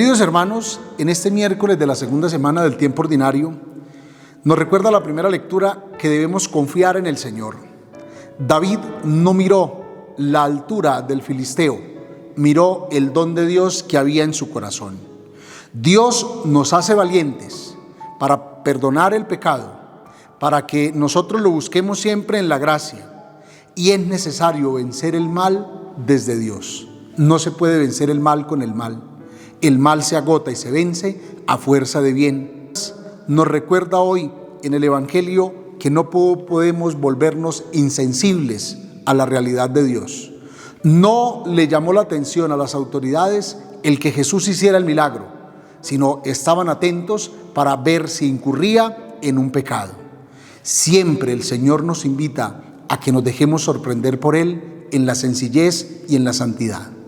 Queridos hermanos, en este miércoles de la segunda semana del tiempo ordinario, nos recuerda la primera lectura que debemos confiar en el Señor. David no miró la altura del filisteo, miró el don de Dios que había en su corazón. Dios nos hace valientes para perdonar el pecado, para que nosotros lo busquemos siempre en la gracia, y es necesario vencer el mal desde Dios. No se puede vencer el mal con el mal. El mal se agota y se vence a fuerza de bien. Nos recuerda hoy en el Evangelio que no podemos volvernos insensibles a la realidad de Dios. No le llamó la atención a las autoridades el que Jesús hiciera el milagro, sino estaban atentos para ver si incurría en un pecado. Siempre el Señor nos invita a que nos dejemos sorprender por Él en la sencillez y en la santidad.